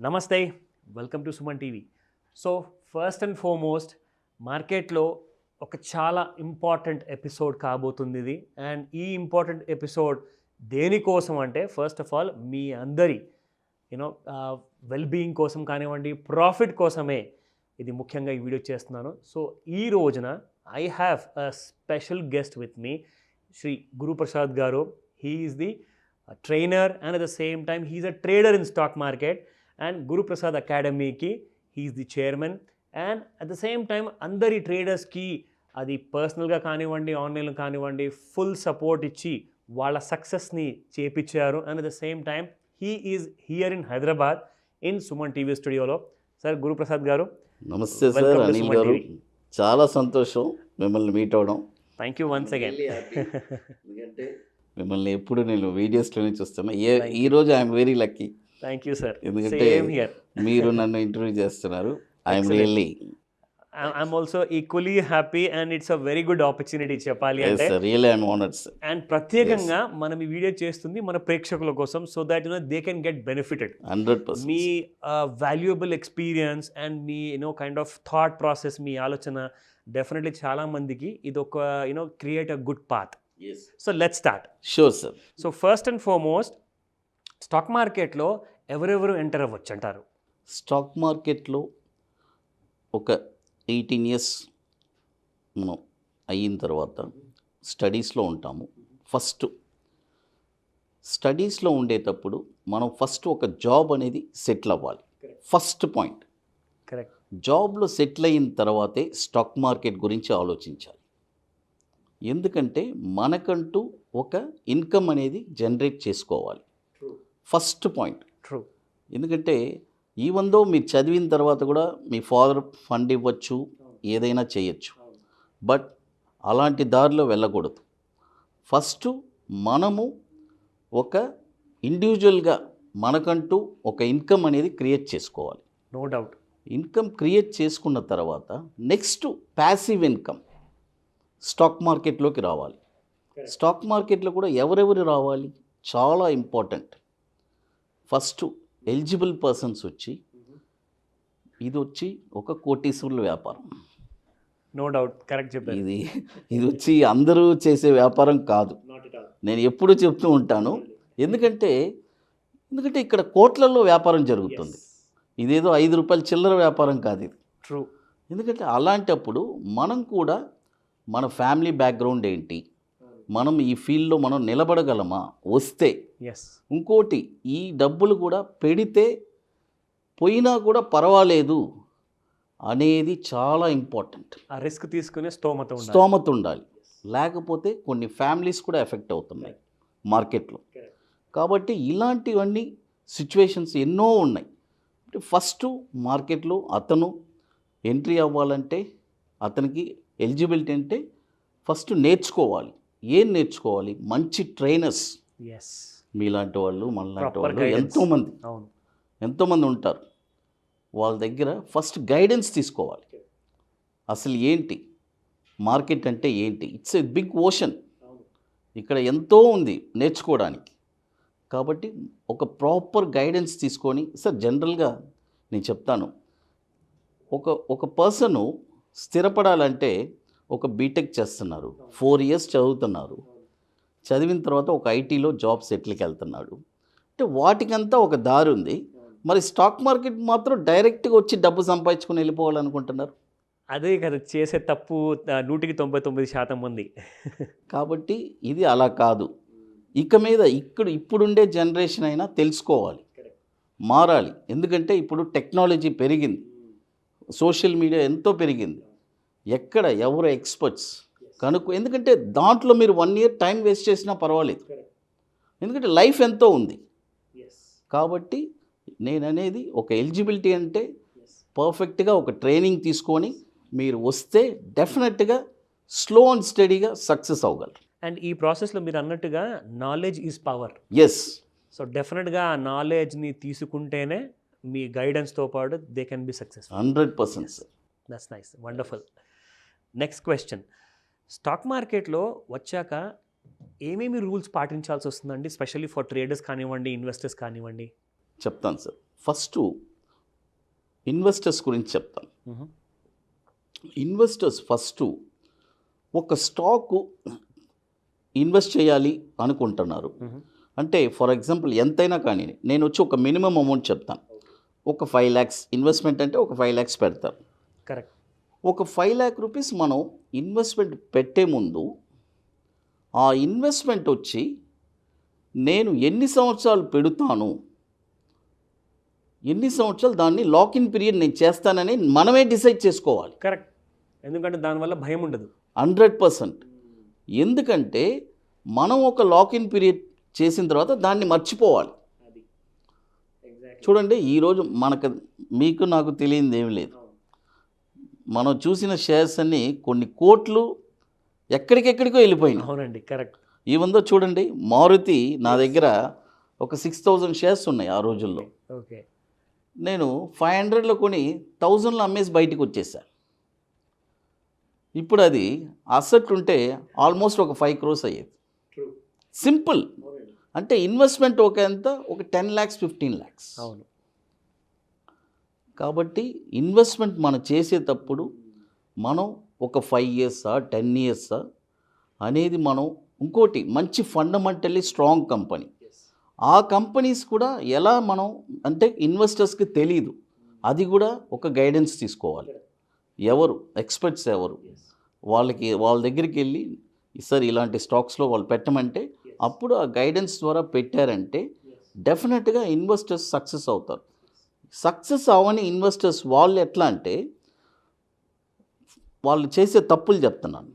నమస్తే, welcome to Suman TV. So first and foremost, మార్కెట్లో ఒక చాలా ఇంపార్టెంట్ ఎపిసోడ్ కాబోతుంది ఇది. అండ్ ఈ ఇంపార్టెంట్ ఎపిసోడ్ దేనికోసం అంటే, ఫస్ట్ ఆఫ్ ఆల్ మీ అందరి వెల్బీయింగ్ కోసం కానివ్వండి, ప్రాఫిట్ కోసమే ఇది ముఖ్యంగా ఈ వీడియో చేస్తున్నాను. సో ఈ రోజున I have a special guest with me, Shri Guru Prasad garu. He is the trainer and at the same time he is a trader in stock market, and Guru Prasad Academy ki he is the chairman, and at the same time అందరి traders ki అది పర్సనల్గా కానివ్వండి, ఆన్లైన్లో కానివ్వండి, full support ఇచ్చి వాళ్ళ సక్సెస్ని చేపించారు. And at the same time he is here in Hyderabad in Suman TV స్టూడియోలో. Sir Guru Prasad garu, namaste sir. అనిల్ గారు, చాలా సంతోషం మిమ్మల్ని మీట్ అవడం. Thank you once again. ఎందుకంటే మిమ్మల్ని ఎప్పుడు నేను వీడియోస్లోనే చూస్తాను. ఈరోజు I'm very lucky. Thank you sir. ఎందుకంటే మీరు నన్ను ఇంటర్వ్యూ చేస్తున్నారు. I'm really I'm also equally happy and it's a very good opportunity చెప్పాలి అంటే. Really I'm honoured sir. And ప్రత్యేకంగా మనం ఈ వీడియో చేస్తుంది మన ప్రేక్షకుల కోసం, so that they can get benefited. 100%. మీ వాల్యుయబుల్ ఎక్స్పీరియన్స్ అండ్ మీ కైండ్ ఆఫ్ థాట్ ప్రాసెస్, మీ ఆలోచన డెఫినెట్లీ చాలా మందికి ఇది ఒక create a good path. So let's start. Sure sir. So first and foremost, stock మార్కెట్లో ఎవరెవరు ఎంటర్ అవ్వచ్చు అంటారు? స్టాక్ మార్కెట్లో ఒక 18 years మనం అయిన తర్వాత స్టడీస్లో ఉంటాము. ఫస్ట్ స్టడీస్లో ఉండేటప్పుడు మనం ఫస్ట్ ఒక జాబ్ అనేది సెటిల్ అవ్వాలి. First point. కరెక్ట్. జాబ్లో సెటిల్ అయిన తర్వాతే స్టాక్ మార్కెట్ గురించి ఆలోచించాలి. ఎందుకంటే మనకంటూ ఒక ఇన్కమ్ అనేది జనరేట్ చేసుకోవాలి. First point. ట్రూ. ఎందుకంటే ఈవెన్ దో మీరు చదివిన తర్వాత కూడా మీ ఫాదర్ ఫండ్ ఇవ్వచ్చు, ఏదైనా చేయొచ్చు, బట్ అలాంటి దారిలో వెళ్ళకూడదు. ఫస్ట్ మనము ఒక ఇండివిజువల్గా మనకంటూ ఒక ఇన్కమ్ అనేది క్రియేట్ చేసుకోవాలి. No doubt. ఇన్కమ్ క్రియేట్ చేసుకున్న తర్వాత నెక్స్ట్ ప్యాసివ్ ఇన్కమ్ స్టాక్ మార్కెట్లోకి రావాలి. స్టాక్ మార్కెట్లో కూడా ఎవరెవరు రావాలి? చాలా ఇంపార్టెంట్. ఫస్ట్ ఎలిజిబుల్ పర్సన్స్ వచ్చి, ఇది వచ్చి ఒక కోటీశ్వరుల వ్యాపారం. నో డౌట్, కరెక్ట్ చెప్పారు. ఇది వచ్చి అందరూ చేసే వ్యాపారం కాదు. నేను ఎప్పుడు చెప్తూ ఉంటాను. ఎందుకంటే ఇక్కడ కోట్లలో వ్యాపారం జరుగుతుంది. ఇదేదో 5 రూపాయల చిల్లర వ్యాపారం కాదు ఇది. ట్రూ. ఎందుకంటే అలాంటప్పుడు మనం కూడా మన ఫ్యామిలీ బ్యాక్గ్రౌండ్ ఏంటి, మనం ఈ ఫీల్డ్లో మనం నిలబడగలమా వస్తే, ఇంకోటి ఈ డబ్బులు కూడా పెడితే పోయినా కూడా పర్వాలేదు అనేది చాలా ఇంపార్టెంట్. ఆ రిస్క్ తీసుకునే స్తోమత ఉండాలి. లేకపోతే కొన్ని ఫ్యామిలీస్ కూడా ఎఫెక్ట్ అవుతున్నాయి మార్కెట్లో. కాబట్టి ఇలాంటివన్నీ సిచ్యువేషన్స్ ఎన్నో ఉన్నాయి. ఫస్ట్ మార్కెట్లో అతను ఎంట్రీ అవ్వాలంటే అతనికి ఎలిజిబిలిటీ అంటే ఫస్ట్ నేర్చుకోవాలి. ఏం నేర్చుకోవాలి? మంచి ట్రైనర్స్. మీలాంటి వాళ్ళు, మనలాంటి వాళ్ళు ఎంతోమంది ఉంటారు. వాళ్ళ దగ్గర ఫస్ట్ గైడెన్స్ తీసుకోవాలి. అసలు ఏంటి మార్కెట్ అంటే ఏంటి? It's a big ocean. ఇక్కడ ఎంతో ఉంది నేర్చుకోవడానికి. కాబట్టి ఒక ప్రాపర్ గైడెన్స్ తీసుకొని, సార్ జనరల్గా నేను చెప్తాను, ఒక పర్సను స్థిరపడాలంటే ఒక బీటెక్ చేస్తున్నారు, 4 years చదువుతున్నారు, చదివిన తర్వాత ఒక ఐటీలో జాబ్ సెటిల్కి వెళ్తున్నాడు అంటే వాటికంతా ఒక దారి ఉంది. మరి స్టాక్ మార్కెట్ మాత్రం డైరెక్ట్గా వచ్చి డబ్బు సంపాదించుకొని వెళ్ళిపోవాలనుకుంటున్నారు. అదే కదా చేసే తప్పు 99% మంది. కాబట్టి ఇది అలా కాదు. ఇక మీద ఇప్పుడుండే జనరేషన్ అయినా తెలుసుకోవాలి, మారాలి. ఎందుకంటే ఇప్పుడు టెక్నాలజీ పెరిగింది, సోషల్ మీడియా ఎంతో పెరిగింది. ఎక్కడ ఎవరు ఎక్స్పర్ట్స్ ఎందుకంటే దాంట్లో మీరు 1 year టైం వేస్ట్ చేసినా పర్వాలేదు. ఎందుకంటే లైఫ్ ఎంతో ఉంది. కాబట్టి నేను అనేది ఒక ఎలిజిబిలిటీ అంటే పర్ఫెక్ట్గా ఒక ట్రైనింగ్ తీసుకొని మీరు వస్తే డెఫినెట్గా స్లో అండ్ స్టడీగా సక్సెస్ అవ్వగలరు. అండ్ ఈ ప్రాసెస్లో మీరు అన్నట్టుగా knowledge is power. Yes. So డెఫినెట్గా ఆ నాలెడ్జ్ని తీసుకుంటేనే మీ గైడెన్స్తో పాటు they can be successful. 100%. That's nice, wonderful. Next question, stock మార్కెట్లో వచ్చాక ఏమేమి రూల్స్ పాటించాల్సి వస్తుందండి, స్పెషల్లీ ఫర్ ట్రేడర్స్ కానివ్వండి, ఇన్వెస్టర్స్ కానివ్వండి? చెప్తాను సార్. ఫస్ట్ ఇన్వెస్టర్స్ గురించి చెప్తాను. ఇన్వెస్టర్స్ ఫస్ట్ ఒక స్టాకు ఇన్వెస్ట్ చేయాలి అనుకుంటున్నారు. అంటే ఫర్ ఎగ్జాంపుల్ ఎంతైనా కానీ నేను వచ్చి ఒక మినిమం అమౌంట్ చెప్తాను. ఒక 5 lakhs ఇన్వెస్ట్మెంట్ అంటే ఒక 5 lakhs పెడతారు. కరెక్ట్. ఒక 5 lakh రూపీస్ మనం ఇన్వెస్ట్మెంట్ పెట్టే ముందు ఆ ఇన్వెస్ట్మెంట్ వచ్చి నేను ఎన్ని సంవత్సరాలు పెడతాను, ఎన్ని సంవత్సరాలు దాన్ని లాక్-ఇన్ పీరియడ్ నేను చేస్తానని మనమే డిసైడ్ చేసుకోవాలి. కరెక్ట్. ఎందుకంటే దానివల్ల భయం ఉండదు. 100%. ఎందుకంటే మనం ఒక లాక్-ఇన్ పీరియడ్ చేసిన తర్వాత దాన్ని మర్చిపోవాలి. చూడండి, ఈరోజు మీకు నాకు తెలియనిది ఏమి లేదు. మనం చూసిన షేర్స్ అన్నీ కొన్ని కోట్లు ఎక్కడికెక్కడికో వెళ్ళిపోయినాయి. అవునండి, కరెక్ట్. ఈవెందో చూడండి, మారుతి నా దగ్గర ఒక 6,000 షేర్స్ ఉన్నాయి ఆ రోజుల్లో. ఓకే. నేను 500లో కొని 1000లో అమ్మేసి బయటికి వచ్చేసాను. ఇప్పుడు అది అసెట్ ఉంటే ఆల్మోస్ట్ ఒక 5 crores అయ్యేది. సింపుల్. అంటే ఇన్వెస్ట్మెంట్ ఒక 10 lakhs 15 lakhs. అవును. కాబట్టి ఇన్వెస్ట్మెంట్ మనం చేసేటప్పుడు మనం ఒక 5 years 10 years అనేది మనం ఇంకోటి మంచి ఫండమెంటల్లీ స్ట్రాంగ్ కంపెనీ. ఆ కంపెనీస్ కూడా ఎలా మనం అంటే ఇన్వెస్టర్స్కి తెలియదు, అది కూడా ఒక గైడెన్స్ తీసుకోవాలి. ఎవరు ఎక్స్పర్ట్స్ ఎవరు వాళ్ళ దగ్గరికి వెళ్ళి సార్ ఇలాంటి స్టాక్స్లో వాళ్ళు పెట్టమంటే అప్పుడు ఆ గైడెన్స్ ద్వారా పెట్టారంటే డెఫినెట్గా ఇన్వెస్టర్స్ సక్సెస్ అవుతారు. సక్సెస్ అవని ఇన్వెస్టర్స్ వాళ్ళు ఎట్లా అంటే వాళ్ళు చేసే తప్పులు చెప్తున్నాను.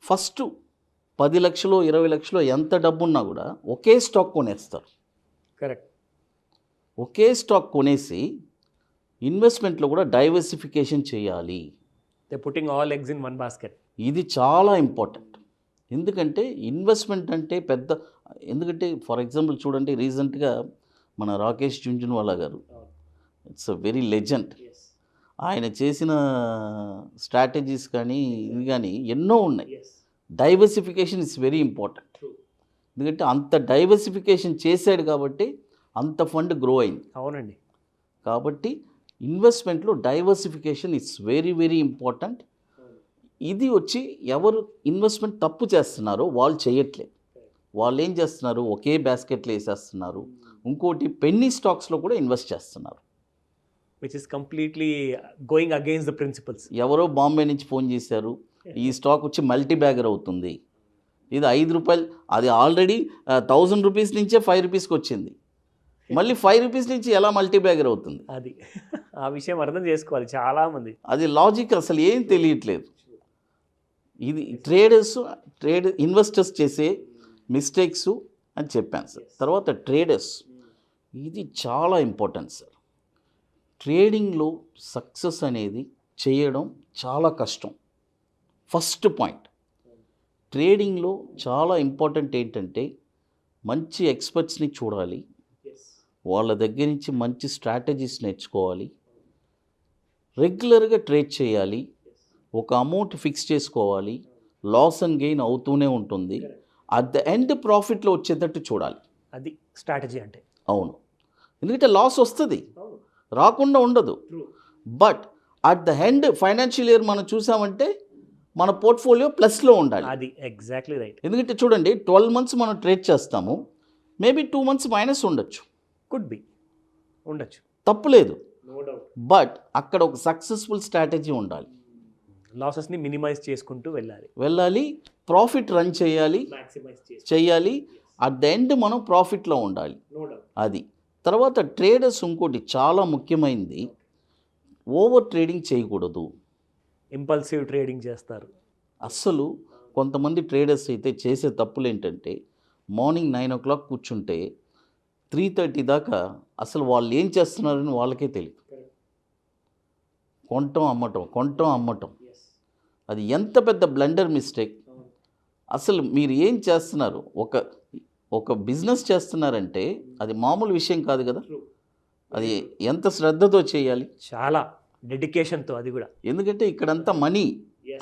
ఫస్ట్ 10 లక్షలు 20 లక్షలు ఎంత డబ్బున్నా కూడా ఒకే స్టాక్ కొనేస్తారు. కరెక్ట్. ఒకే స్టాక్ కొనేసి ఇన్వెస్ట్మెంట్లో కూడా డైవర్సిఫికేషన్ చేయాలి. They putting all eggs in one basket. ఇది చాలా ఇంపార్టెంట్. ఎందుకంటే ఇన్వెస్ట్మెంట్ అంటే ఎందుకంటే ఫర్ ఎగ్జాంపుల్ చూడండి, రీసెంట్గా మన రాకేష్ జుంజున్వాలా గారు, ఇట్స్ అ వెరీ లెజెండ్. ఆయన చేసిన స్ట్రాటజీస్ కానీ ఇది కానీ ఎన్నో ఉన్నాయి. Diversification is very important. ఎందుకంటే అంత డైవర్సిఫికేషన్ చేశాడు కాబట్టి అంత ఫండ్ గ్రో అయింది. అవునండి. కాబట్టి ఇన్వెస్ట్మెంట్లో diversification it's very very important. ఇది వచ్చి ఎవరు ఇన్వెస్ట్మెంట్ తప్పు చేస్తున్నారో వాళ్ళు చేయట్లేదు. వాళ్ళు ఏం చేస్తున్నారు, ఒకే బాస్కెట్లో వేసేస్తున్నారు. ఇంకోటి పెన్నీ స్టాక్స్లో కూడా ఇన్వెస్ట్ చేస్తున్నారు, which is completely going against the principles. ఎవరో బాంబే నుంచి ఫోన్ చేశారు, ఈ స్టాక్ వచ్చి మల్టీ బ్యాగర్ అవుతుంది, ఇది 5 రూపాయలు, అది ఆల్రెడీ 1000 రూపీస్ నుంచే 5 రూపీస్కి వచ్చింది, మళ్ళీ 5 రూపీస్ నుంచి ఎలా మల్టీ బ్యాగర్ అవుతుంది? అది ఆ విషయం అర్థం చేసుకోవాలి చాలామంది. అది లాజిక్ అసలు ఏం తెలియట్లేదు. ఇది ఇన్వెస్టర్స్ చేసే మిస్టేక్స్ అని చెప్పాను సార్. తర్వాత ట్రేడర్స్, ఇది చాలా ఇంపార్టెంట్ సార్. ట్రేడింగ్లో సక్సెస్ అనేది చేయడం చాలా కష్టం. ఫస్ట్ పాయింట్, ట్రేడింగ్లో చాలా ఇంపార్టెంట్ ఏంటంటే మంచి ఎక్స్పర్ట్స్ని చూడాలి, వాళ్ళ దగ్గర నుంచి మంచి స్ట్రాటజీస్ నేర్చుకోవాలి, రెగ్యులర్గా ట్రేడ్ చేయాలి, ఒక అమౌంట్ ఫిక్స్ చేసుకోవాలి, లాస్ అండ్ గెయిన్ అవుతూనే ఉంటుంది, అట్ ద ఎండ్ ప్రాఫిట్లో వచ్చేటట్టు చూడాలి. అది స్ట్రాటజీ అంటే. అవును, ఎందుకంటే లాస్ వస్తుంది, రాకుండా ఉండదు. But at the end financial year మనం చూసామంటే మన పోర్ట్ఫోలియో ప్లస్లో ఉండాలి. అది ఎగ్జాక్ట్లీ రైట్. ఎందుకంటే చూడండి, 12 months మనం ట్రేడ్ చేస్తాము, మేబీ 2 months మైనస్ ఉండొచ్చు, కుడ్ బి ఉండొచ్చు, తప్పులేదు. బట్ అక్కడ ఒక సక్సెస్ఫుల్ స్ట్రాటజీ ఉండాలి. లాసెస్ని మినిమైజ్ చేసుకుంటూ వెళ్ళాలి, ప్రాఫిట్ రన్ చేయాలి, అట్ ద ఎండ్ మనం ప్రాఫిట్లో ఉండాలి. అది తర్వాత ట్రేడర్స్ ఇంకోటి చాలా ముఖ్యమైనది, ఓవర్ ట్రేడింగ్ చేయకూడదు. ఇంపల్సివ్ ట్రేడింగ్ చేస్తారు అస్సలు. కొంతమంది ట్రేడర్స్ అయితే చేసే తప్పులు ఏంటంటే మార్నింగ్ 9 o'clock కూర్చుంటే 3:30 దాకా అసలు వాళ్ళు ఏం చేస్తున్నారని వాళ్ళకే తెలియదు. కొంటం అమ్మటం అది ఎంత పెద్ద బ్లండర్ మిస్టేక్. అసలు మీరు ఏం చేస్తున్నారు, ఒక బిజినెస్ చేస్తున్నారంటే అది మామూలు విషయం కాదు కదా. అది ఎంత శ్రద్ధతో చేయాలి, చాలా డెడికేషన్తో, అది కూడా. ఎందుకంటే ఇక్కడంతా మనీ,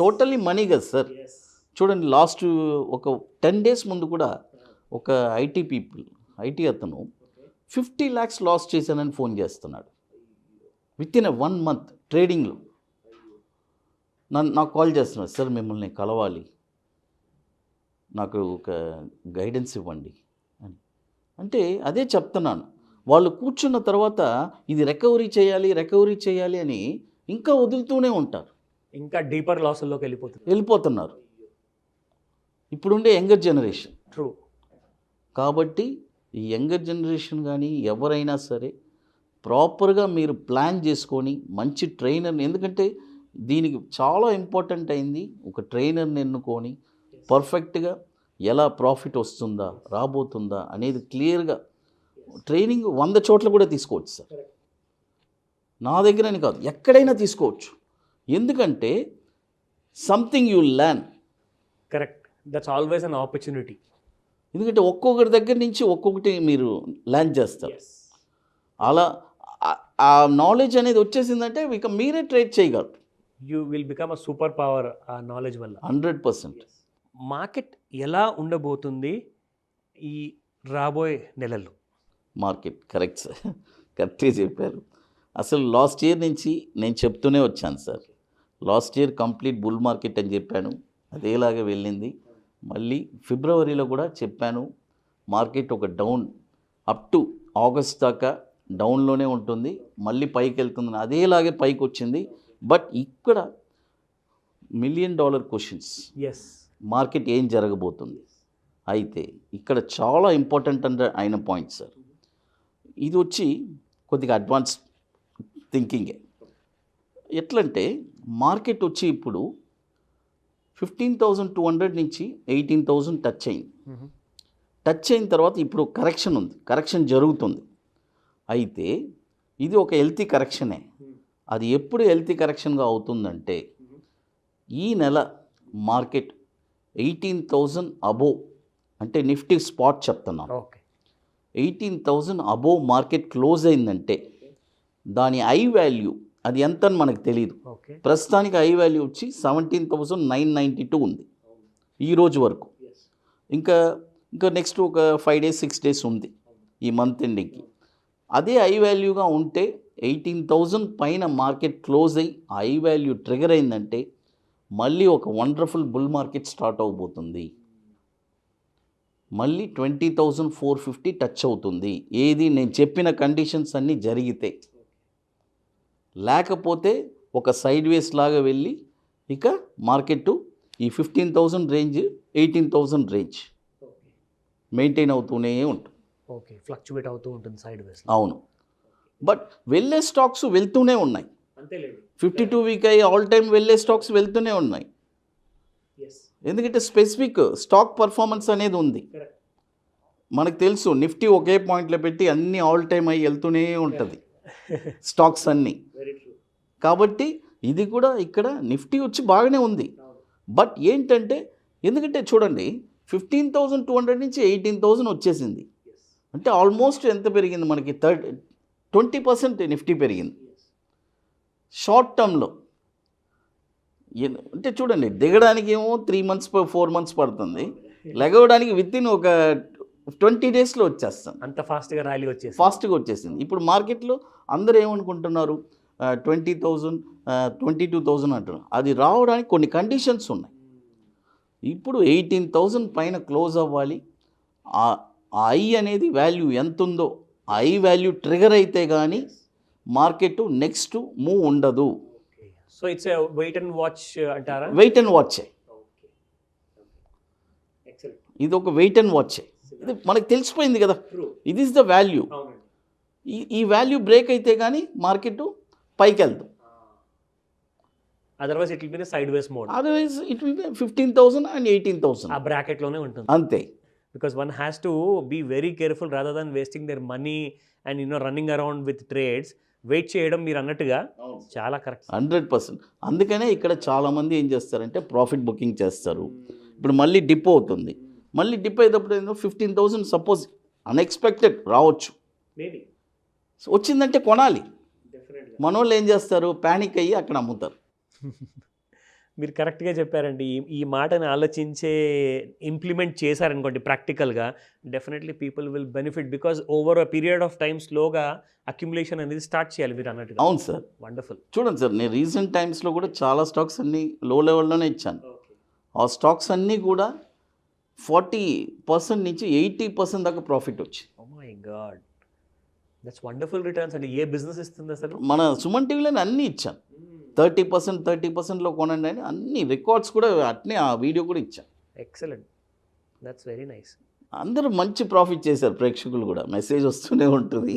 టోటల్లీ మనీ కదా సార్. చూడండి, లాస్ట్ ఒక 10 days ముందు కూడా ఒక ఐటీ అతను 50 lakhs లాస్ చేశానని ఫోన్ చేస్తున్నాడు. విత్ ఇన్ 1 month ట్రేడింగ్లో నాకు కాల్ చేస్తున్నారు, సార్ మిమ్మల్ని కలవాలి, నాకు ఒక గైడెన్స్ ఇవ్వండి అని. అంటే అదే చెప్తున్నాను, వాళ్ళు కూర్చున్న తర్వాత ఇది రికవరీ చేయాలి అని ఇంకా వదులుతూనే ఉంటారు, ఇంకా డీపర్ లాసుల్లోకి వెళ్ళిపోతున్నారు ఇప్పుడుండే యంగర్ జనరేషన్. ట్రూ. కాబట్టి ఈ యంగర్ జనరేషన్ కానీ ఎవరైనా సరే ప్రాపర్గా మీరు ప్లాన్ చేసుకొని మంచి ట్రైనర్ని, ఎందుకంటే దీనికి చాలా ఇంపార్టెంట్ అయింది, ఒక ట్రైనర్ని ఎన్నుకొని పర్ఫెక్ట్గా ఎలా ప్రాఫిట్ వస్తుందా రాబోతుందా అనేది క్లియర్గా ట్రైనింగ్ 100 చోట్ల కూడా తీసుకోవచ్చు సార్. నా దగ్గరని కాదు, ఎక్కడైనా తీసుకోవచ్చు. ఎందుకంటే something you learn. Correct, that's always an opportunity. ఎందుకంటే ఒక్కొక్కరి దగ్గర నుంచి ఒక్కొక్కటి మీరు లెర్న్ చేస్తారు. అలా ఆ నాలెడ్జ్ అనేది వచ్చేసిందంటే ఇక మీరే ట్రేడ్ చేయగలరు. You will become a super power ఆ నాలెడ్జ్ వల్ల. 100%. మార్కెట్ ఎలా ఉండబోతుంది ఈ రాబోయే నెలల్లో? మార్కెట్ కరెక్ట్ సార్, కరెక్ట్గా చెప్పారు. అసలు లాస్ట్ ఇయర్ నుంచి నేను చెప్తూనే వచ్చాను sir, last year complete bull market అని చెప్పాను, అదేలాగా వెళ్ళింది. మళ్ళీ ఫిబ్రవరిలో కూడా చెప్పాను, మార్కెట్ ఒక డౌన్ అప్ టు ఆగస్ట్ దాకా డౌన్లోనే ఉంటుంది, మళ్ళీ పైకి వెళ్తుంది, అదేలాగే పైకి వచ్చింది. బట్ ఇక్కడ $1 million క్వశ్చన్స్, ఎస్, మార్కెట్ ఏం జరగబోతుంది. అయితే ఇక్కడ చాలా ఇంపార్టెంట్ అయిన పాయింట్ సార్, ఇది వచ్చి కొద్దిగా అడ్వాన్స్ థింకింగే. ఎట్లంటే మార్కెట్ వచ్చి ఇప్పుడు 15,200 నుంచి 18,000 టచ్ అయింది. టచ్ అయిన తర్వాత ఇప్పుడు కరెక్షన్ ఉంది, కరెక్షన్ జరుగుతుంది. అయితే ఇది ఒక హెల్తీ కరెక్షనే. అది ఎప్పుడు హెల్తీ కరెక్షన్గా అవుతుందంటే ఈ నెల మార్కెట్ 18,000 అబోవ్, అంటే నిఫ్టీ స్పాట్ చెప్తున్నాను, 18,000 అబోవ్ మార్కెట్ క్లోజ్ అయిందంటే దాని ఐ వాల్యూ అది ఎంత అని మనకు తెలియదు. ప్రస్తుతానికి ఐ వాల్యూ వచ్చి 17,992 ఉంది ఈరోజు వరకు. ఇంకా నెక్స్ట్ ఒక 5 days 6 days ఉంది ఈ మంత్ ఎండింగ్కి. అదే ఐ వాల్యూగా ఉంటే 18,000 పైన మార్కెట్ క్లోజ్ అయ్యి ఐ వాల్యూ ట్రిగర్ అయిందంటే మళ్ళీ ఒక వండర్ఫుల్ బుల్ మార్కెట్ స్టార్ట్ అవబోతుంది. మళ్ళీ 20,450 టచ్ అవుతుంది. ఏది నేను చెప్పిన కండిషన్స్ అన్నీ జరిగితే, లేకపోతే ఒక సైడ్ వేస్ లాగా వెళ్ళి ఇక మార్కెట్ ఈ 15,000 రేంజ్ 18,000 రేంజ్ మెయింటైన్ అవుతూనే ఉంటుంది. ఓకే, ఫ్లక్చువేట్ అవుతూ ఉంటుంది సైడ్ వేస్. అవును, బట్ వెళ్ళే స్టాక్స్ వెళ్తూనే ఉన్నాయి. 52 వీక్ అయ్యి ఆల్ టైమ్ వెళ్ళే స్టాక్స్ వెళ్తూనే ఉన్నాయి. ఎందుకంటే స్పెసిఫిక్ స్టాక్ పర్ఫార్మెన్స్ అనేది ఉంది. మనకు తెలుసు నిఫ్టీ ఒకే పాయింట్లో పెట్టి అన్ని ఆల్ టైమ్ అయ్యి వెళ్తూనే ఉంటుంది స్టాక్స్ అన్నీ. కాబట్టి ఇది కూడా ఇక్కడ నిఫ్టీ వచ్చి బాగానే ఉంది. బట్ ఏంటంటే ఎందుకంటే చూడండి 15,200 నుంచి 18,000 వచ్చేసింది, అంటే ఆల్మోస్ట్ ఎంత పెరిగింది మనకి 20% నిఫ్టీ పెరిగింది షార్ట్ టర్మ్లో. అంటే చూడండి దిగడానికి ఏమో 3 months 4 months పడుతుంది, లెగవడానికి విత్ ఇన్ ఒక 20 daysలో వచ్చేస్తాం. అంత ఫాస్ట్గా ర్యాలీ ఫాస్ట్గా వచ్చేసింది. ఇప్పుడు మార్కెట్లో అందరూ ఏమనుకుంటున్నారు 20,000 22,000 అంటున్నారు. అది రావడానికి కొన్ని కండిషన్స్ ఉన్నాయి. ఇప్పుడు 18,000 పైన క్లోజ్ అవ్వాలి. ఆ ఐ అనేది వాల్యూ ఎంత ఉందో ఐ వాల్యూ ట్రిగర్ అయితే కానీ మార్కెట్ నెక్స్ట్ మూవ్ ఉండదు. So it's wait and watch అంటారా? వెయిట్ అండ్ వాచే, ఇది ఒక వెయిట్ అండ్ వాచే. ఇది మనకు తెలిసిపోయింది కదా, ఇది ఇస్ ద వాల్యూ. ఈ వాల్యూ బ్రేక్ అయితే కానీ మార్కెట్ పైకి వెళ్తాం, otherwise it will be sideways mode. Otherwise it will be 15,000 and 18,000 ఆ బ్రాకెట్లోనే ఉంటుంది అంతే. Because one has to be very careful rather than wasting their money and running around with trades. Wait చేయడం మీరు అన్నట్టుగా చాలా కరెక్ట్, 100%. అందుకనే ఇక్కడ చాలామంది ఏం చేస్తారంటే ప్రాఫిట్ బుకింగ్ చేస్తారు. ఇప్పుడు మళ్ళీ డిప్ అవుతుంది, మళ్ళీ డిప్ అయ్యేటప్పుడు ఏంటో 15,000 సపోజ్ అన్ఎక్స్పెక్టెడ్ రావచ్చు, వచ్చిందంటే కొనాలి. మనోళ్ళు ఏం చేస్తారు, ప్యానిక్ అయ్యి అక్కడ అమ్ముతారు. మీరు కరెక్ట్గా చెప్పారండి. ఈ మాటని ఆలోచించే ఇంప్లిమెంట్ చేశారనుకోండి ప్రాక్టికల్గా, definitely people will benefit because over a period of time స్లోగా అక్యుములేషన్ అనేది స్టార్ట్ చేయాలి మీరు అన్నట్టుగా. అవును సార్. వండర్ఫుల్. చూడండి సార్, నేను రీసెంట్ టైమ్స్లో కూడా చాలా స్టాక్స్ అన్నీ లో లెవెల్లోనే ఇచ్చాను. ఆ స్టాక్స్ అన్నీ కూడా 40% నుంచి 80% దాకా ప్రాఫిట్ వచ్చి. Oh my God, that's wonderful returns అండి. ఏ బిజినెస్ ఇస్తుంది అసలు? మన సుమన్ టీవీలోనే అన్నీ ఇచ్చాను. 30%లో కొనండి అని అన్ని రికార్డ్స్ కూడా అట్నే ఆ వీడియో కూడా ఇచ్చాను. Excellent, that's very nice. అందరూ మంచి ప్రాఫిట్ చేశారు, ప్రేక్షకులు కూడా మెసేజ్ వస్తూనే ఉంటుంది.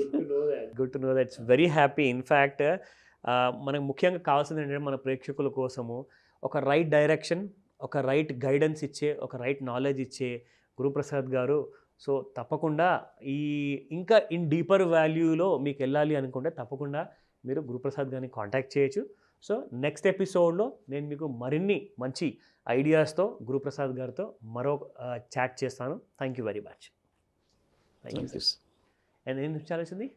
Good to know that. It's very happy. In fact మనకు ముఖ్యంగా కావాల్సింది ఏంటంటే మన ప్రేక్షకుల కోసము ఒక రైట్ డైరెక్షన్, ఒక రైట్ గైడెన్స్ ఇచ్చే, ఒక రైట్ నాలెడ్జ్ ఇచ్చే గురుప్రసాద్ గారు. సో తప్పకుండా ఇంకా ఇన్ డీపర్ వాల్యూలో మీకు వెళ్ళాలి అనుకుంటే తప్పకుండా మీరు గురుప్రసాద్ గారిని కాంటాక్ట్ చేయొచ్చు. సో నెక్స్ట్ ఎపిసోడ్లో నేను మీకు మరిన్ని మంచి ఐడియాస్తో గురుప్రసాద్ గారితో మరో చాట్ చేస్తాను. Thank you very much. Thank you. And ఏం నిమిషాలు వచ్చింది?